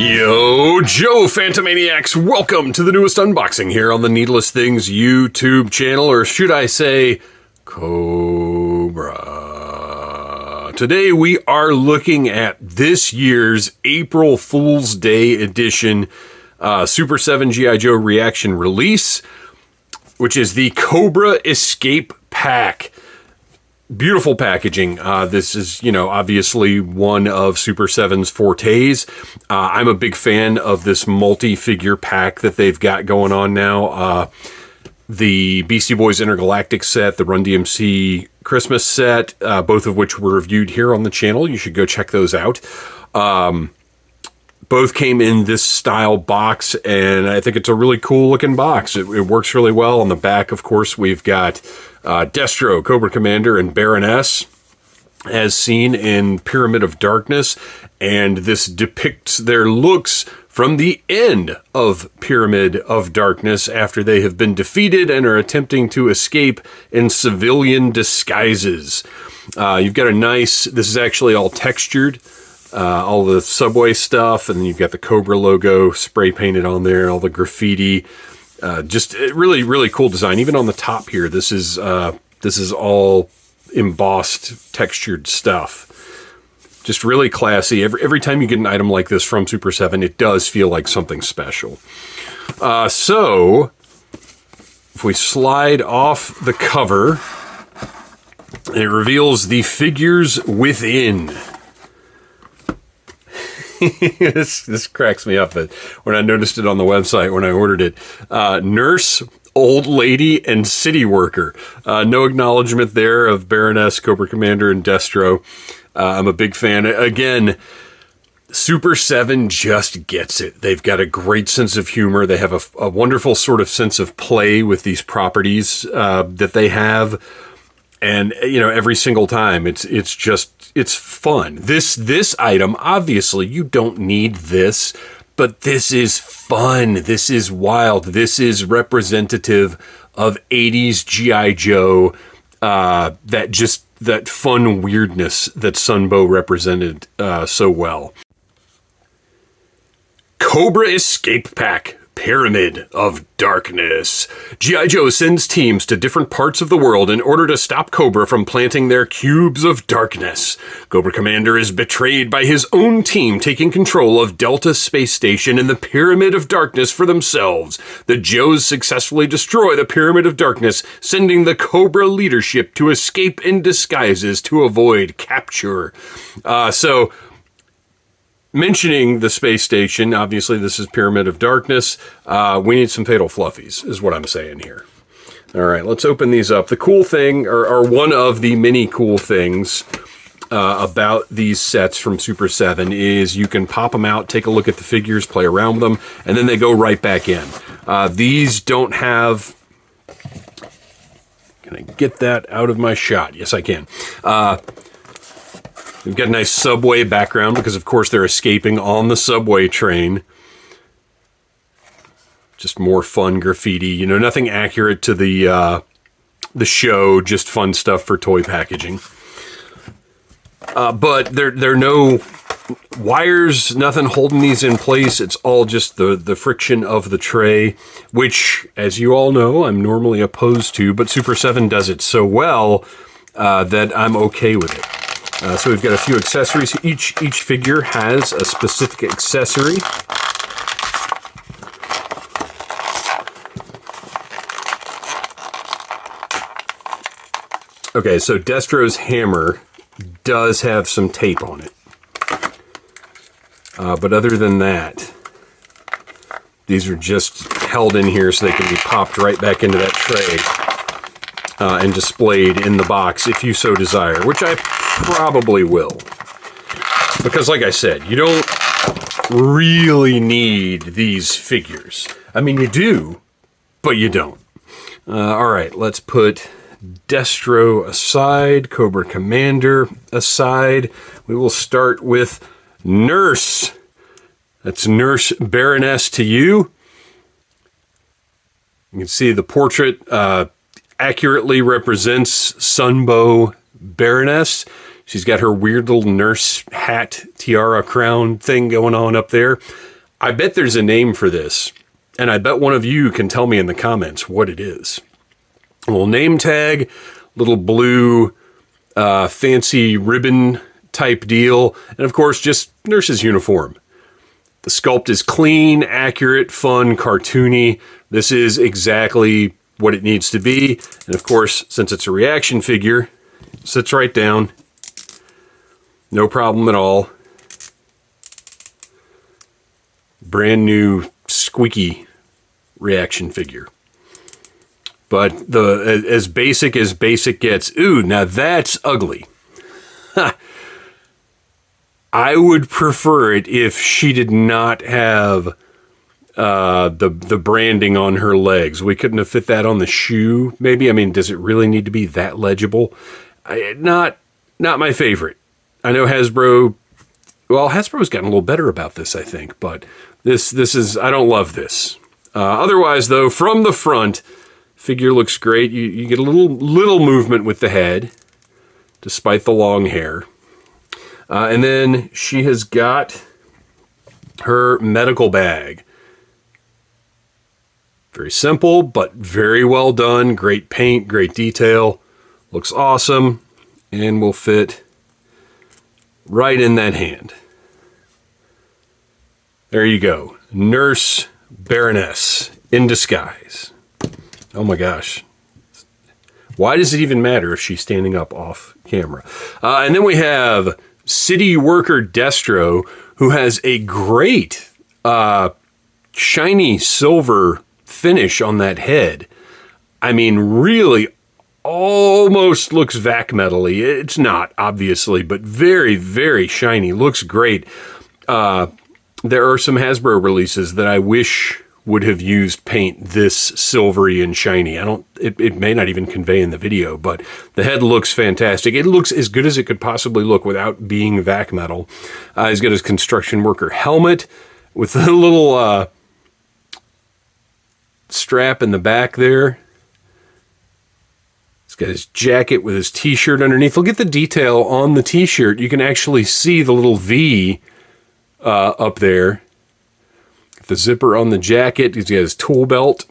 Yo, Joe Phantomaniacs, welcome to the newest unboxing here on the Needless Things YouTube channel, or should I say, Cobra. Today we are looking at this year's April Fool's Day edition Super 7 G.I. Joe ReAction release, which is the Cobra Escape Pack. Beautiful packaging. This is, obviously one of Super 7's fortes. I'm a big fan of this multi-figure pack that they've got going on now. The Beastie Boys Intergalactic set, the Run DMC Christmas set, both of which were reviewed here on the channel. You should go check those out. Both came in this style box, and I think it's a really cool looking box. It works really well. On the back, of course, we've got Destro, Cobra Commander, and Baroness, as seen in Pyramid of Darkness, and this depicts their looks from the end of Pyramid of Darkness after they have been defeated and are attempting to escape in civilian disguises. You've got a nice, this is actually all textured, all the Subway stuff, and then you've got the Cobra logo spray painted on there, all the graffiti. Just really, really cool design. Even on the top here, this is all embossed, textured stuff. Just really classy. Every time you get an item like this from Super 7, it does feel like something special. So, if we slide off the cover, it reveals the figures within. This cracks me up when I noticed it on the website when I ordered it. Nurse, Old Lady, and City Worker. No acknowledgement there of Baroness, Cobra Commander, and Destro. I'm a big fan. Again, Super 7 just gets it. They've got a great sense of humor. They have a wonderful sort of sense of play with these properties that they have. And, every single time, it's fun. This item, obviously, you don't need this, but this is fun. This is wild. This is representative of 80s G.I. Joe, that fun weirdness that Sunbow represented so well. Cobra Escape Pack. Pyramid of Darkness. G.I. Joe sends teams to different parts of the world in order to stop Cobra from planting their cubes of darkness. Cobra Commander is betrayed by his own team taking control of Delta Space Station and the Pyramid of Darkness for themselves. The Joes successfully destroy the Pyramid of Darkness, sending the Cobra leadership to escape in disguises to avoid capture. Mentioning the space station, obviously this is Pyramid of Darkness. We need some Fatal Fluffies, is what I'm saying here. All right, let's open these up. The cool thing, or one of the many cool things about these sets from Super 7 is you can pop them out, take a look at the figures, play around with them, and then they go right back in. These don't have... Can I get that out of my shot? Yes, I can. We've got a nice subway background because, of course, they're escaping on the subway train. Just more fun graffiti. Nothing accurate to the show, just fun stuff for toy packaging. But there are no wires, nothing holding these in place. It's all just the friction of the tray, which, as you all know, I'm normally opposed to, but Super 7 does it so well that I'm okay with it. So we've got a few accessories. Each figure has a specific accessory. Okay, so Destro's hammer does have some tape on it. But other than that, these are just held in here so they can be popped right back into that tray and displayed in the box if you so desire, which I probably will. Because like I said, you don't really need these figures. I mean, you do, but you don't. All right, let's put Destro aside, Cobra Commander aside. We will start with Nurse. That's Nurse Baroness to you. You can see the portrait accurately represents Sunbow Baroness. She's got her weird little nurse hat, tiara, crown thing going on up there. I bet there's a name for this, and I bet one of you can tell me in the comments what it is. A little name tag, little blue fancy ribbon type deal, and of course just nurse's uniform. The sculpt is clean, accurate, fun, cartoony. This is exactly what it needs to be. And of course, since it's a reaction figure, it sits right down. No problem at all. Brand new squeaky reaction figure. But as basic gets. Ooh, now that's ugly. I would prefer it if she did not have the branding on her legs. We couldn't have fit that on the shoe, maybe. I mean, does it really need to be that legible? Not my favorite. I know Hasbro. Well, Hasbro's gotten a little better about this, I think, but this is, I don't love this. Otherwise, though, from the front, figure looks great. You get a little movement with the head, despite the long hair. And then she has got her medical bag. Very simple, but very well done. Great paint, great detail. Looks awesome, and will fit right in that hand. There you go. Nurse Baroness in disguise. Oh my gosh. Why does it even matter if she's standing up off camera? And then we have City Worker Destro, who has a great shiny silver finish on that head. I mean, really almost looks vac metal-y. It's not, obviously, but very, very shiny. Looks great. There are some Hasbro releases that I wish would have used paint this silvery and shiny. It may not even convey in the video, but the head looks fantastic. It looks as good as it could possibly look without being vac metal. He's got his construction worker helmet with a little strap in the back there. He's got his jacket with his t-shirt underneath. Look at the detail on the t-shirt. You can actually see the little V up there. The zipper on the jacket. He's got his tool belt.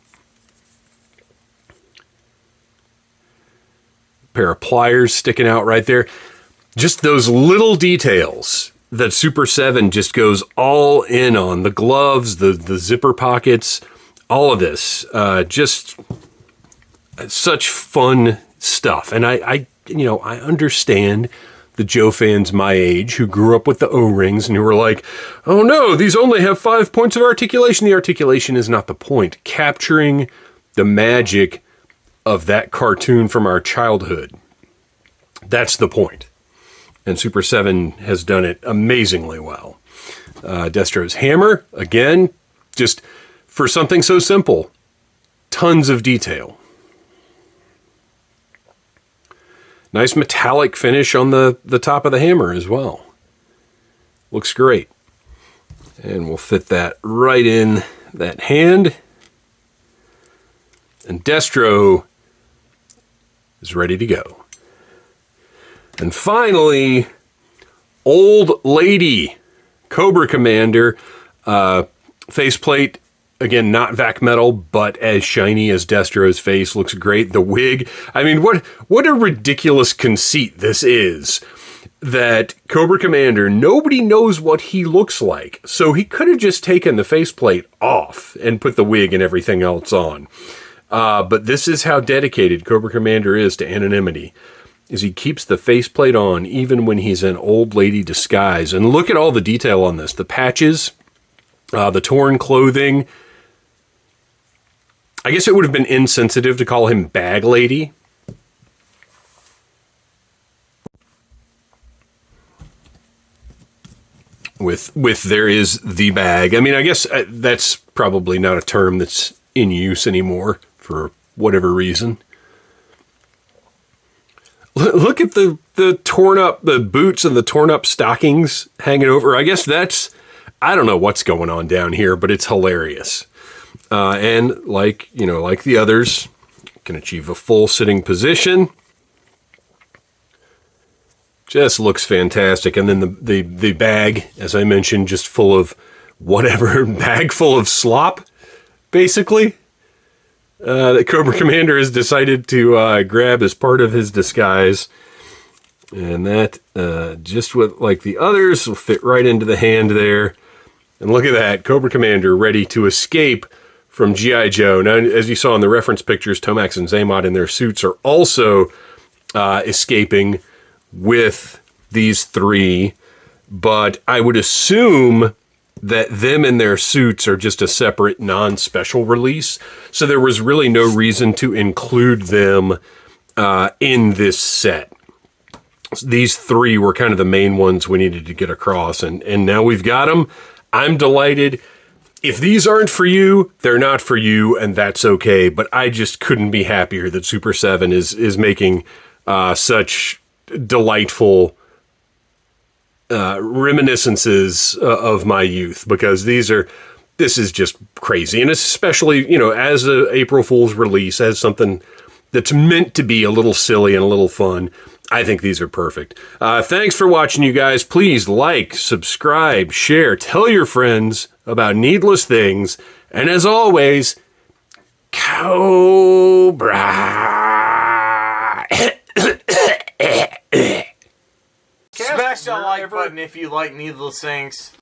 Pair of pliers sticking out right there. Just those little details that Super 7 just goes all in on. The gloves, the zipper pockets, all of this. Just such fun stuff. And I understand the Joe fans my age who grew up with the O-rings and who were like, oh no, these only have 5 points of articulation. The articulation is not the point. Capturing the magic of that cartoon from our childhood. That's the point. And Super 7 has done it amazingly well. Destro's hammer, again, just for something so simple, tons of detail. Nice metallic finish on the top of the hammer as well. Looks great. And we'll fit that right in that hand. And Destro is ready to go. And finally, Old Lady Cobra Commander. Faceplate. Again, not vac metal, but as shiny as Destro's face. Looks great. The wig. I mean, what a ridiculous conceit this is. That Cobra Commander, nobody knows what he looks like. So he could have just taken the faceplate off and put the wig and everything else on. But this is how dedicated Cobra Commander is to anonymity. Is he keeps the faceplate on even when he's in old lady disguise. And look at all the detail on this. The patches, the torn clothing. I guess it would have been insensitive to call him Bag Lady. With there is the bag. I mean, I guess that's probably not a term that's in use anymore for whatever reason. Look at the torn up, the boots and the torn up stockings hanging over. I guess I don't know what's going on down here, but it's hilarious. And like the others, can achieve a full sitting position. Just looks fantastic. And then the bag, as I mentioned, just full of whatever bag full of slop, basically, that Cobra Commander has decided to grab as part of his disguise. And that, just with like the others, will fit right into the hand there. And look at that, Cobra Commander ready to escape from G.I. Joe. Now, as you saw in the reference pictures, Tomax and Zaymot in their suits are also escaping with these three. But I would assume that them in their suits are just a separate non-special release. So there was really no reason to include them in this set. These three were kind of the main ones we needed to get across. And now we've got them. I'm delighted. If these aren't for you, they're not for you, and that's okay. But I just couldn't be happier that Super 7 is making such delightful reminiscences of my youth, because this is just crazy. And especially, you know, as a April Fool's release, as something that's meant to be a little silly and a little fun, I think these are perfect. Thanks for watching, you guys. Please like, subscribe, share, tell your friends about Needless Things. And as always, Cobra. Smash that like button if you like Needless Things.